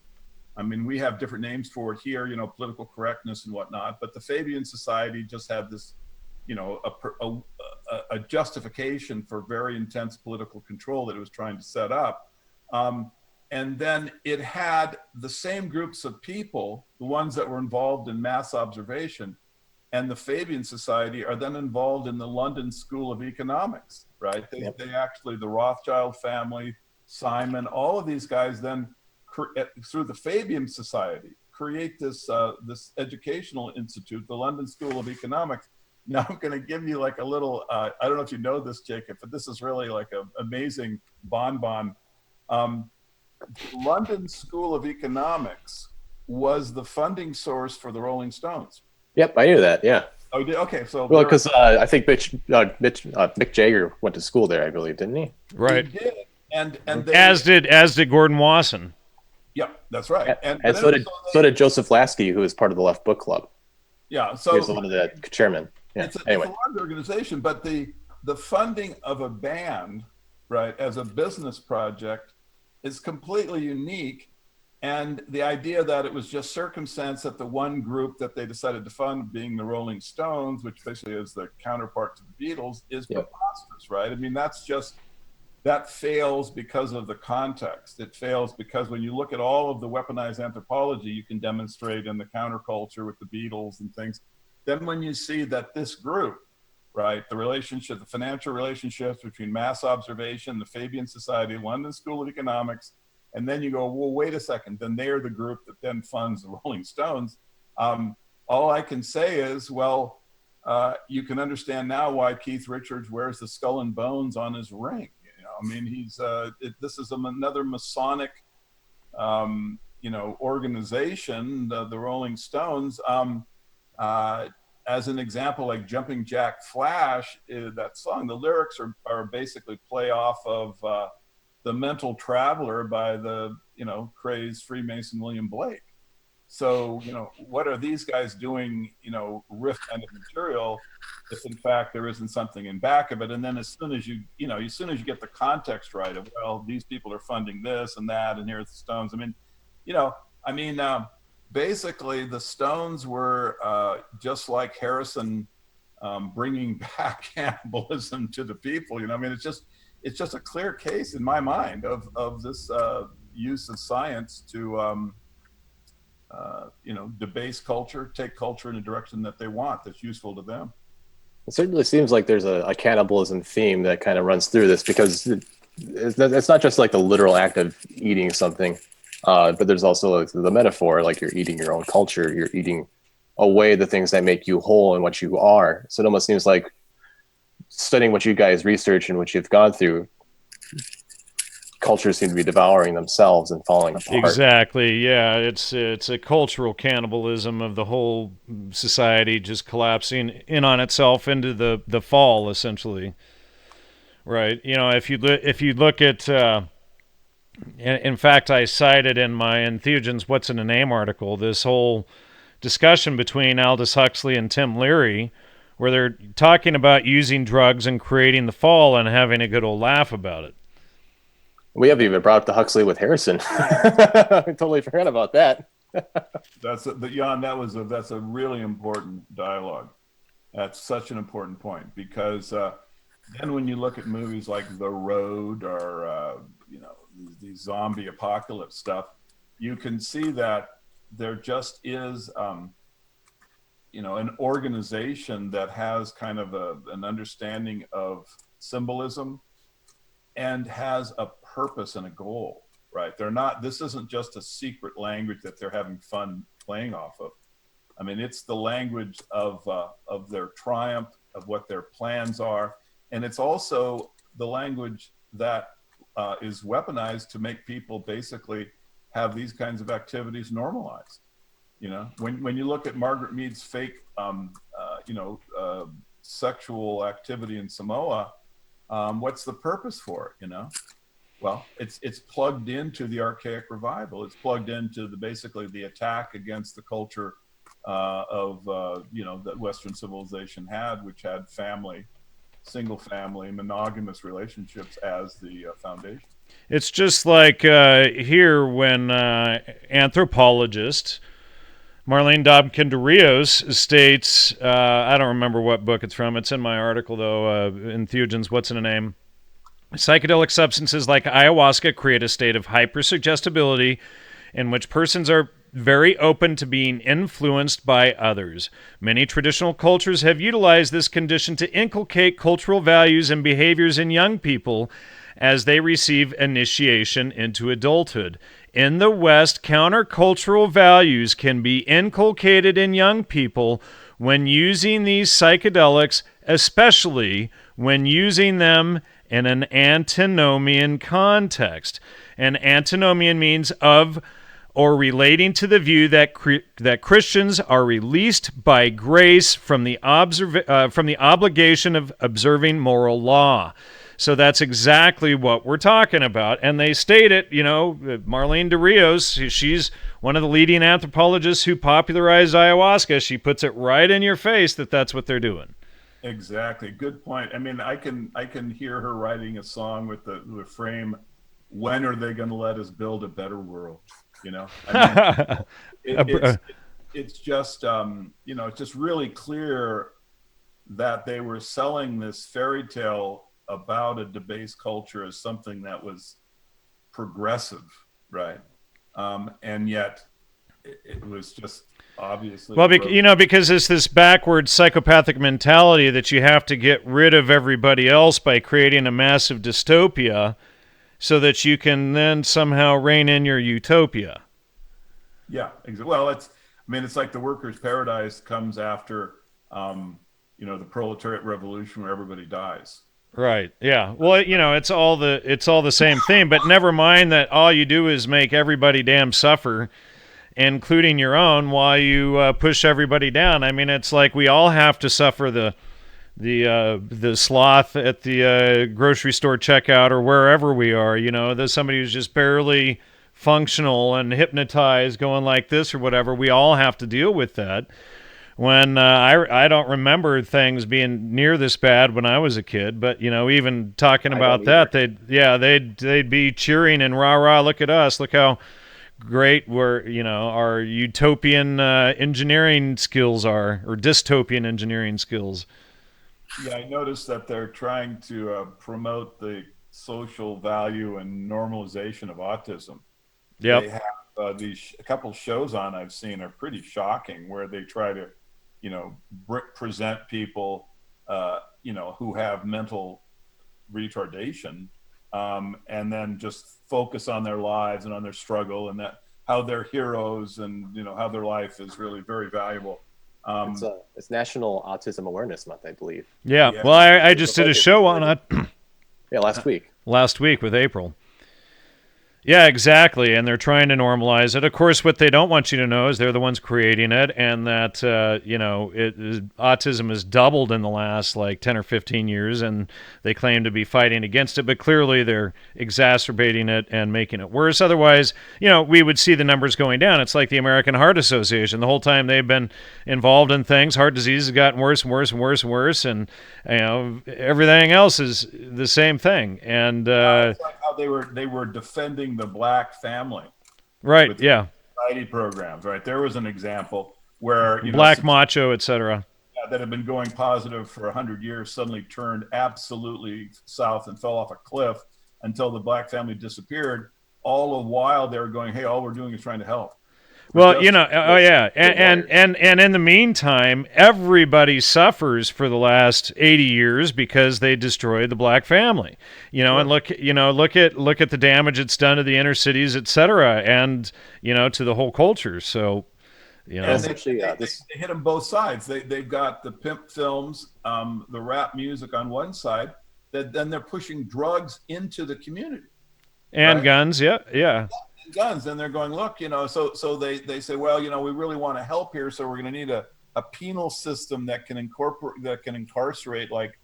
I mean, we have different names for it here, political correctness and whatnot, but the Fabian Society just had this, a justification for very intense political control that it was trying to set up. And then it had the same groups of people, the ones that were involved in mass observation, and the Fabian Society are then involved in the London School of Economics, right? They actually, the Rothschild family, Simon, all of these guys then, through the Fabian Society, create this educational institute, the London School of Economics. Now I'm going to give you like a little, I don't know if you know this, Jacob, but this is really like an amazing bonbon. London School of Economics was the funding source for the Rolling Stones. Yep, I knew that, yeah. Oh, you did? Okay, so... Well, because I think Mick Jagger went to school there, I believe, didn't he? Right. He did, and they, as did Gordon Wasson. Yeah, that's right. And so did Joseph Lasky, who is part of the Left Book Club. Yeah, so... He was one of the chairmen. Yeah. It's a large organization, but the funding of a band, right, as a business project is completely unique. And the idea that it was just circumstance that the one group that they decided to fund, being the Rolling Stones, which basically is the counterpart to the Beatles, is preposterous, right? I mean, that fails because of the context. It fails because when you look at all of the weaponized anthropology you can demonstrate in the counterculture with the Beatles and things, then when you see that this group, right, the financial relationships between mass observation, the Fabian Society, London School of Economics, and then you go, well, wait a second, then they're the group that then funds the Rolling Stones. All I can say is, well, you can understand now why Keith Richards wears the skull and bones on his ring. I mean, this is another Masonic, organization, the Rolling Stones. As an example, like Jumping Jack Flash, that song, the lyrics are basically play off of The Mental Traveler by the, crazed Freemason William Blake. So, what are these guys doing, riff kind of material if in fact there isn't something in back of it? And then as soon as you get the context right of, well, these people are funding this and that, and here's the Stones. Basically the Stones were just like Harrison, bringing back cannibalism to the people. It's just a clear case in my mind of this use of science to debase culture, take culture in a direction that they want, that's useful to them. It certainly seems like there's a cannibalism theme that kind of runs through this, because it's not just like the literal act of eating something, but there's also the metaphor, like you're eating your own culture, you're eating away the things that make you whole and what you are. So it almost seems like studying what you guys research and what you've gone through, cultures seem to be devouring themselves and falling apart. Exactly. Yeah, it's a cultural cannibalism of the whole society just collapsing in on itself into the fall, essentially. Right. If you look at, in fact, I cited in my Entheogens What's in a Name article this whole discussion between Aldous Huxley and Tim Leary, where they're talking about using drugs and creating the fall and having a good old laugh about it. We haven't even brought up the Huxley with Harrison. I totally forgot about that. Jan, that's a really important dialogue. That's such an important point, because then when you look at movies like The Road or the zombie apocalypse stuff, you can see that there just is an organization that has kind of an understanding of symbolism and has a purpose and a goal, right? This isn't just a secret language that they're having fun playing off of. I mean, it's the language of their triumph, of what their plans are. And it's also the language that is weaponized to make people basically have these kinds of activities normalized. When you look at Margaret Mead's fake, sexual activity in Samoa, what's the purpose for it? Well, it's plugged into the archaic revival. It's plugged into basically the attack against the culture that Western civilization had, which had single family, monogamous relationships as the foundation. It's just like here when anthropologist Marlene Dobkin-de states, I don't remember what book it's from. It's in my article, though, in Theogens, What's in a Name? Psychedelic substances like ayahuasca create a state of hypersuggestibility in which persons are very open to being influenced by others. Many traditional cultures have utilized this condition to inculcate cultural values and behaviors in young people as they receive initiation into adulthood. In the West, countercultural values can be inculcated in young people when using these psychedelics, especially when using them in an antinomian context. An antinomian means of or relating to the view that Christians are released by grace from the obligation of observing moral law. So that's exactly what we're talking about. And they state it, Marlene de Rios, she's one of the leading anthropologists who popularized ayahuasca. She puts it right in your face that that's what they're doing. Exactly. Good point. I mean, I can hear her writing a song with the frame, when are they going to let us build a better world? I mean, it's just, it's just really clear that they were selling this fairy tale about a debased culture as something that was progressive, right? And yet it was just obviously... Well, because it's this backward psychopathic mentality that you have to get rid of everybody else by creating a massive dystopia so that you can then somehow rein in your utopia. Yeah, exactly. Well, it's like the workers' paradise comes after, the proletariat revolution where everybody dies. Right. Yeah. Well, it's all the same thing, but never mind that all you do is make everybody damn suffer, including your own, while you push everybody down. I mean, it's like we all have to suffer the sloth at the grocery store checkout or wherever we are. There's somebody who's just barely functional and hypnotized going like this or whatever. We all have to deal with that. When I don't remember things being near this bad when I was a kid, but even talking about that, they'd be cheering and rah rah, look at us, look how great our utopian engineering skills are, or dystopian engineering skills. Yeah, I noticed that they're trying to promote the social value and normalization of autism. Yep. They have a couple shows on I've seen are pretty shocking, where they try to present people who have mental retardation, and then just focus on their lives and on their struggle, and that how they're heroes, and how their life is really very valuable. It's National Autism Awareness Month, I believe. Yeah. Well, I just did a show on it. Yeah, last week. Last week with April. Yeah, exactly. And they're trying to normalize it. Of course, what they don't want you to know is they're the ones creating it, and that, autism has doubled in the last 10 or 15 years, and they claim to be fighting against it, but clearly they're exacerbating it and making it worse. Otherwise, we would see the numbers going down. It's like the American Heart Association. The whole time they've been involved in things, heart disease has gotten worse and worse and worse and worse, and everything else is the same thing. And it's like how how they were defending the black family. Right. With Yeah. society programs. Right. There was an example where Black macho, etc. That had been going positive for 100 years suddenly turned absolutely south and fell off a cliff until the black family disappeared. All the while they were going, hey, all we're doing is trying to help. Well, and in the meantime, everybody suffers for the last 80 years because they destroyed the black family. And look at the damage it's done to the inner cities, etc., and to the whole culture. So, essentially, they hit them both sides. They've got the pimp films, the rap music on one side, then they're pushing drugs into the community. And right? Guns, yeah. Guns, and they're going, look, so they say, well, we really want to help here, so we're going to need a penal system that can incarcerate like,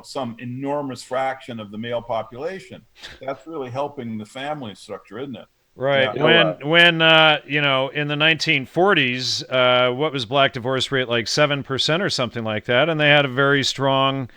some enormous fraction of the male population. That's really helping the family structure, isn't it? Right. Yeah. When in the 1940s, what was black divorce rate, like 7% or something like that, and they had a very strong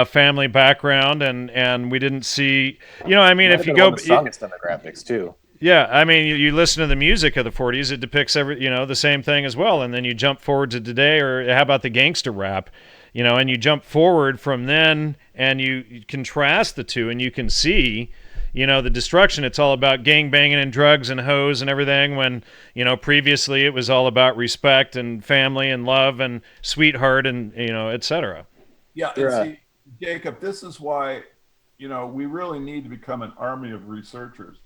family background, and we didn't see, if you go, the strongest demographics too. Yeah, I mean, you listen to the music of the 40s, it depicts the same thing as well, and then you jump forward to today, or how about the gangster rap, and you jump forward from then, and you contrast the two, and you can see, the destruction. It's all about gang banging and drugs and hoes and everything, when, previously it was all about respect and family and love and sweetheart and, et cetera. Yeah, and see, Jacob, this is why, we really need to become an army of researchers.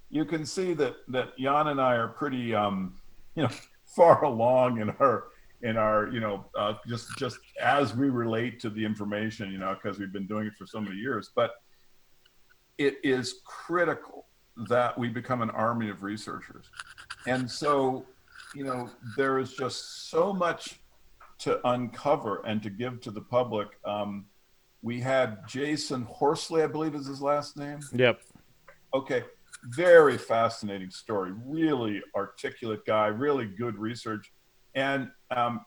You can see that Jan and I are pretty, far along in our, just as we relate to the information, because we've been doing it for so many years. But it is critical that we become an army of researchers. And so, there is just so much to uncover and to give to the public. We had Jason Horsley, I believe is his last name. Yep. Okay. Very fascinating story. Really articulate guy, really good research. And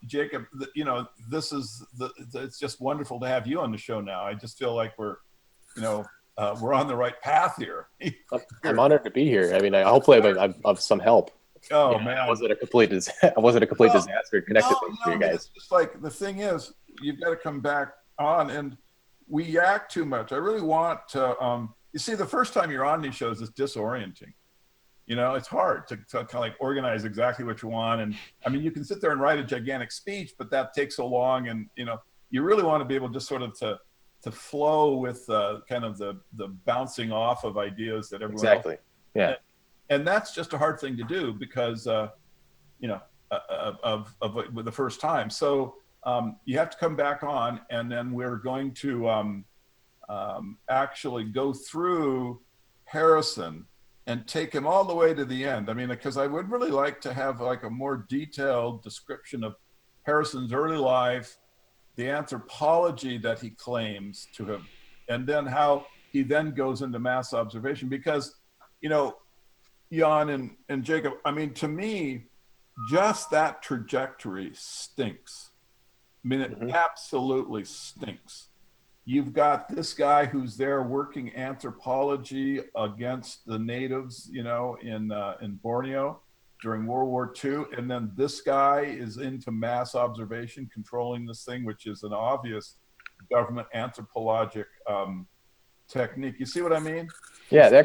Jacob, it's just wonderful to have you on the show now. I just feel like we're on the right path here. I'm honored to be here. I mean, hopefully I'm of some help. Oh man, I wasn't a complete disaster connected to you guys. It's just like, the thing is, you've got to come back on, and we yak too much. I really want to. You see, the first time you're on these shows is disorienting. It's hard to kind of like organize exactly what you want, and I mean, you can sit there and write a gigantic speech, but that takes so long, and you really want to be able just sort of to flow with kind of the bouncing off of ideas that everyone exactly else. Yeah. And that's just a hard thing to do because, of the first time. So you have to come back on, and then we're going to actually go through Harrisson and take him all the way to the end. I mean, because I would really like to have like a more detailed description of Harrisson's early life, the anthropology that he claims to have, and then how he then goes into mass observation. Because, Jan and Jacob, I mean, to me, just that trajectory stinks. I mean, it absolutely stinks. You've got this guy who's there working anthropology against the natives, in Borneo during World War II. And then this guy is into mass observation, controlling this thing, which is an obvious government anthropologic technique. You see what I mean? Yeah,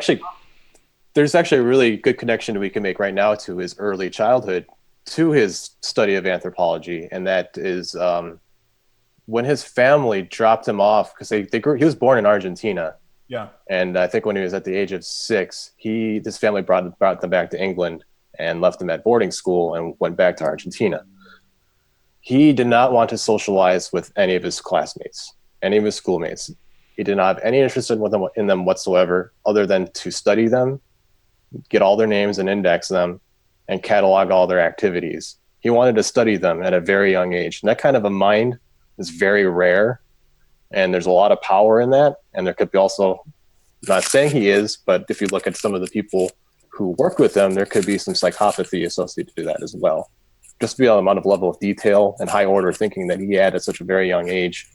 there's actually a really good connection we can make right now to his early childhood, to his study of anthropology. And that is when his family dropped him off, because he was born in Argentina. Yeah. And I think when he was at the age of 6, his family brought them back to England and left him at boarding school and went back to Argentina. He did not want to socialize with any of his classmates, any of his schoolmates. He did not have any interest in them whatsoever, other than to study them, get all their names and index them, and catalog all their activities. He wanted to study them at a very young age. And that kind of a mind is very rare. And there's a lot of power in that. And there could be also, not saying he is, but if you look at some of the people who worked with them, there could be some psychopathy associated to that as well. Just the amount of level of detail and high order thinking that he had at such a very young age.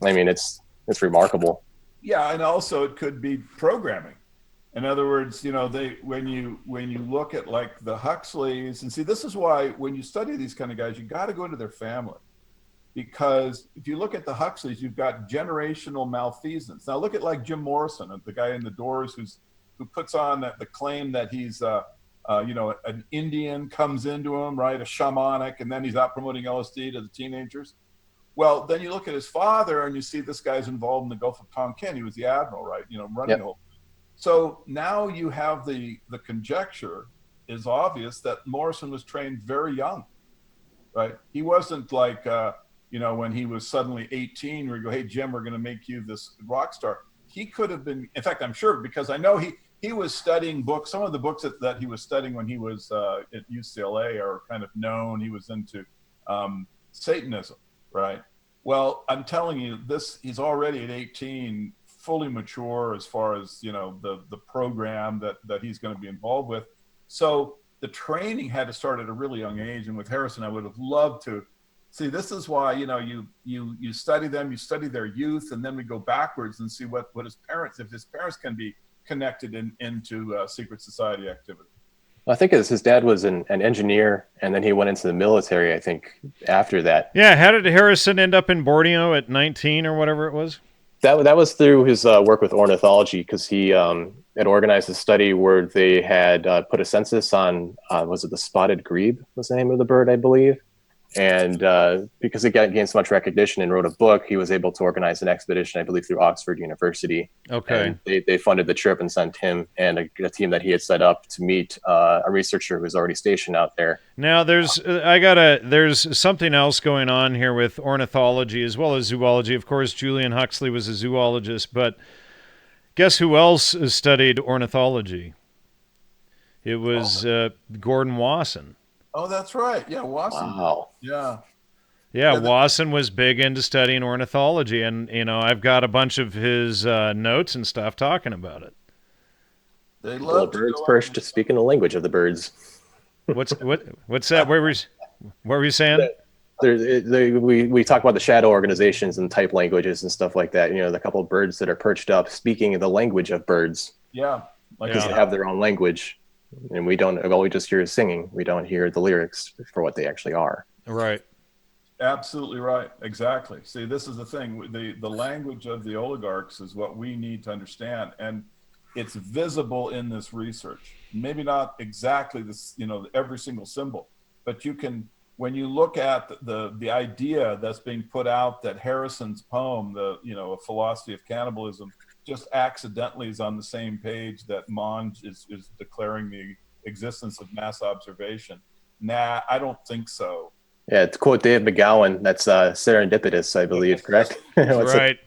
I mean, it's remarkable. Yeah, and also it could be programming. In other words, when you look at like the Huxleys, and see, this is why when you study these kind of guys, you got to go into their family, because if you look at the Huxleys, you've got generational malfeasance. Now look at like Jim Morrison, the guy in the Doors, who puts on the claim that he's an Indian, comes into him, right, a shamanic, and then he's out promoting LSD to the teenagers. Well, then you look at his father, and you see this guy's involved in the Gulf of Tonkin. He was the admiral, right? Running the whole. So now you have the conjecture is obvious that Morrison was trained very young, right? He wasn't like, when he was suddenly 18, where you go, hey, Jim, we're going to make you this rock star. He could have been, in fact, I'm sure, because I know he was studying books. Some of the books that he was studying when he was at UCLA are kind of known. He was into Satanism, right? Well, I'm telling you, he's already at 18, fully mature as far as the program that he's going to be involved with. So the training had to start at a really young age. And with Harrisson, I would have loved to see. This is why you study them, you study their youth, and then we go backwards and see what his parents, if his parents can be connected into secret society activity. I think his dad was an engineer, and then he went into the military, I think, after that. Yeah, how did Harrisson end up in Borneo at 19 or whatever it was? That was through his work with ornithology, because he had organized a study where they had put a census on, was it the spotted grebe was the name of the bird, I believe? And because it gained so much recognition and wrote a book, he was able to organize an expedition, I believe, through Oxford University. Okay. And they funded the trip and sent him and a team that he had set up to meet a researcher who was already stationed out there. Now, there's something else going on here with ornithology as well as zoology. Of course, Julian Huxley was a zoologist, but guess who else studied ornithology? It was Gordon Wasson. Oh, that's right. Yeah, Wasson. Wow. Yeah, Wasson was big into studying ornithology, and I've got a bunch of his notes and stuff talking about it. They love birds perched to speak in the language of the birds. What's that? What were you saying? We talk about the shadow organizations and type languages and stuff like that. The couple of birds that are perched up speaking the language of birds. Yeah, because they have their own language. And we don't, all we just hear is singing. We don't hear the lyrics for what they actually are. Right. Absolutely right. Exactly. See, this is the thing. The language of the oligarchs is what we need to understand. And it's visible in this research. Maybe not exactly this, every single symbol, but you can, when you look at the idea that's being put out that Harrison's poem, A Philosophy of Cannibalism, just accidentally is on the same page that Monge is declaring the existence of mass observation. Nah, I don't think so. Yeah, to quote Dave McGowan, that's serendipitous, I believe, correct? Right.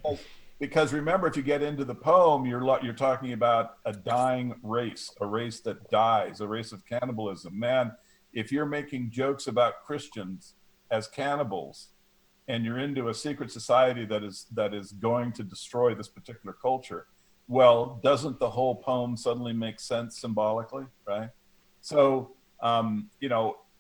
Because remember, if you get into the poem, you're talking about a dying race, a race that dies, a race of cannibalism. Man, if you're making jokes about Christians as cannibals, and you're into a secret society that is going to destroy this particular culture, well, doesn't the whole poem suddenly make sense symbolically, right? So,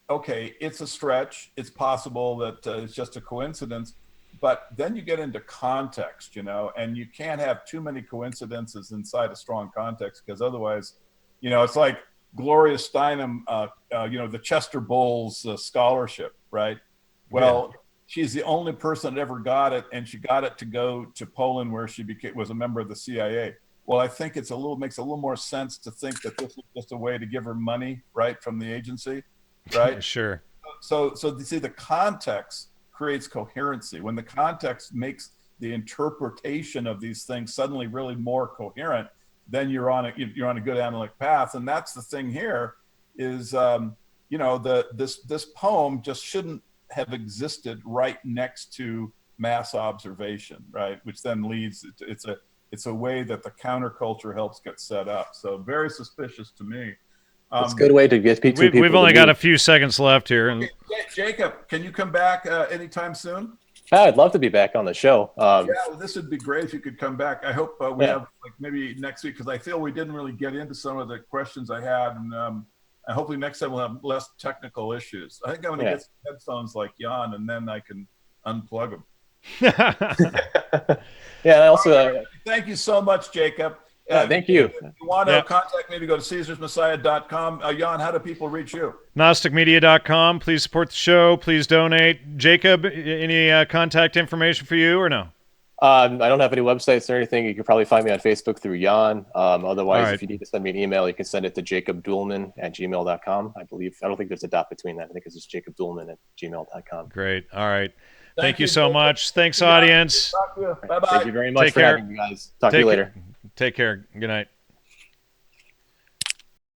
okay, it's a stretch. It's possible that it's just a coincidence, but then you get into context, and you can't have too many coincidences inside a strong context, because otherwise, it's like Gloria Steinem, the Chester Bowles scholarship, right? Well. Yeah. She's the only person that ever got it, and she got it to go to Poland, where she was a member of the CIA. Well, I think makes a little more sense to think that this was just a way to give her money, right, from the agency, right? Sure. So you see, the context creates coherency. When the context makes the interpretation of these things suddenly really more coherent, then you're on a good analytic path. And that's the thing here is, this poem just shouldn't have existed right next to mass observation, right? Which then leads, it's a way that the counterculture helps get set up. So very suspicious to me. It's a good way to get people. We've only got a few seconds left here. And... Okay, Jacob, can you come back anytime soon? I'd love to be back on the show. Well, this would be great if you could come back. I hope we have maybe next week, because I feel we didn't really get into some of the questions I had, and hopefully next time we'll have less technical issues. I think I'm going to get some headphones like Jan, and then I can unplug them. Yeah, I also thank you so much, Jacob. Yeah, thank you. If you want to contact me, to go to CaesarsMessiah.com. Jan, how do people reach you? Gnosticmedia.com. Please support the show. Please donate. Jacob, any contact information for you or no? I don't have any websites or anything. You can probably find me on Facebook through Jan. Otherwise, if you need to send me an email, you can send it to jacobduellman@gmail.com. I don't think there's a dot between that. I think it's just jacobduellman@gmail.com. Great. All right. Thank you so much. Thanks, audience. Bye-bye. Thank you very much for having me, guys. Talk to you later. Take care. Good night.